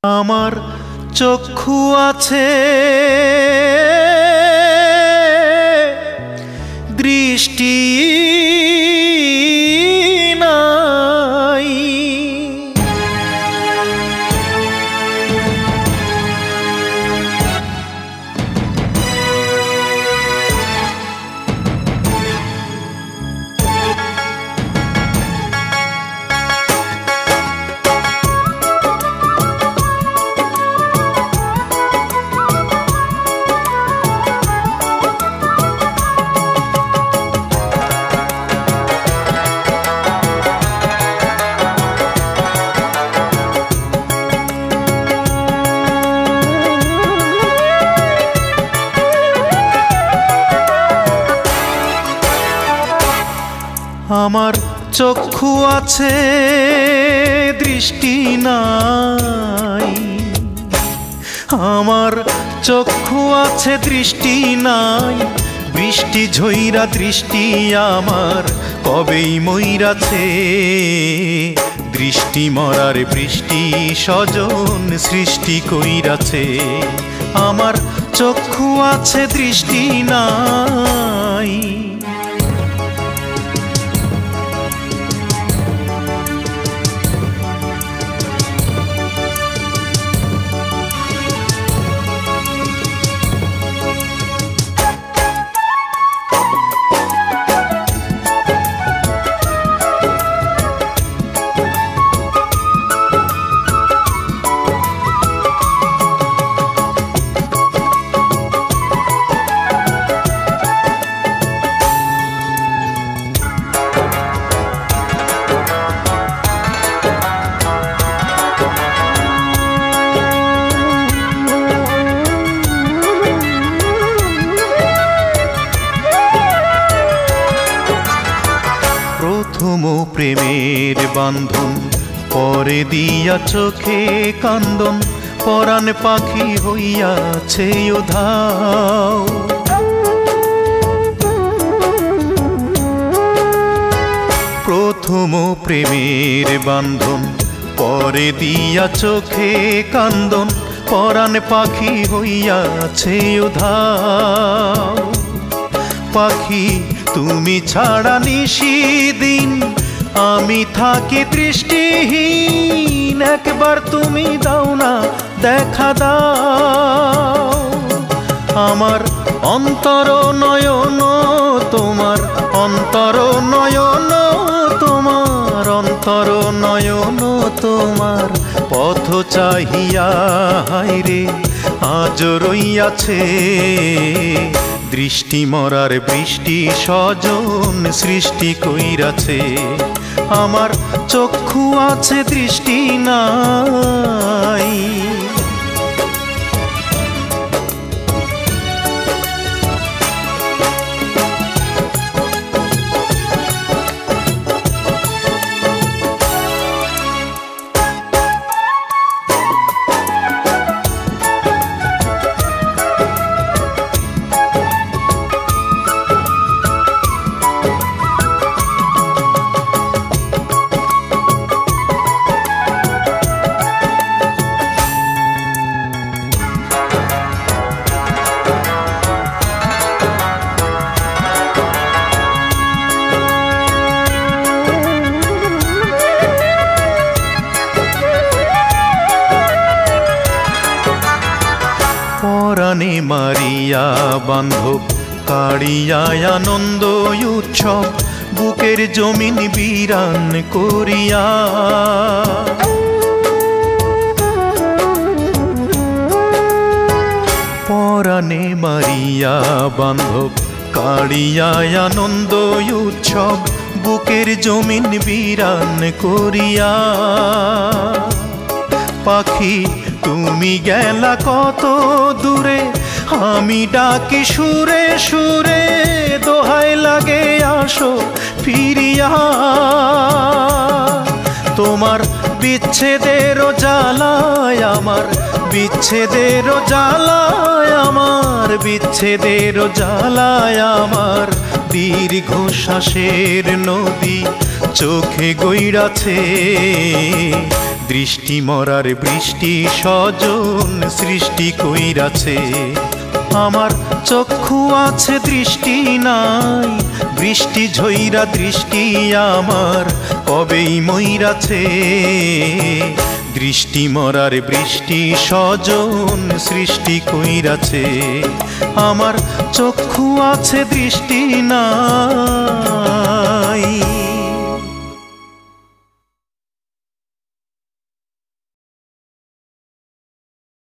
আমার চক্ষু আছে দৃষ্টি নাই, আমার চক্ষু আছে দৃষ্টি নাই, আমার চক্ষু আছে দৃষ্টি নাই, বৃষ্টি ঝইরা দৃষ্টি আমার কবেই মইরাছে, দৃষ্টি মরার বৃষ্টি স্বজন সৃষ্টি কইরাছে। আমার চক্ষু আছে দৃষ্টি নাই। প্রথম প্রেমের বান্ধন পরে দিয়া চোখে কান্দন, পরাণ পাখি হইয়াছে উধাও। প্রথম প্রেমের বান্ধন পরে দিয়া চোখে কান্দন, পরাণ পাখি হইয়াছে উধাও। পাখি তুমি ছাড়া নিশিদিন আমি থাকি দৃষ্টিহীন, একবার তুমি দাও না দেখা দাও। আমার অন্তর নয়ন তোমার অন্তর নয়ন তোমার অন্তর নয়ন তোমার পথ চাহিয়া হায়রে আজ রইয়াছে, দৃষ্টি মরার বৃষ্টি স্বজন সৃষ্টি কইরাছে। আমার চক্ষু আছে দৃষ্টি নাই। পরাণে মারিয়া বান্ধব কাড়িয়া আনন্দ উৎসব, বুকের জমিন বিরান করিয়া। পরাণে মারিয়া বান্ধব কাড়িয়া আনন্দ উৎসব, বুকের জমিন বিরান করিয়া। পাখি তুমি গেলা কত দূরে, আমি ডাকি সুরে সুরে, দোহাই লাগে আসো ফিরিয়া। তোমার বিচ্ছেদের জ্বালায় আমার, বিচ্ছেদের জ্বালায় আমার, বিচ্ছেদের জ্বালায় আমার, দীর্ঘশ্বাসের নদী চোখে গইড়াছে, দৃষ্টি মরার বৃষ্টি স্বজন সৃষ্টি কইরাছে। আমার চক্ষু আছে দৃষ্টি নাই, বৃষ্টি ঝইরা দৃষ্টি আমার কবেই মইরাছে। দৃষ্টি মরার বৃষ্টি স্বজন সৃষ্টি কইরাছে। আমার চক্ষু আছে দৃষ্টি নাই,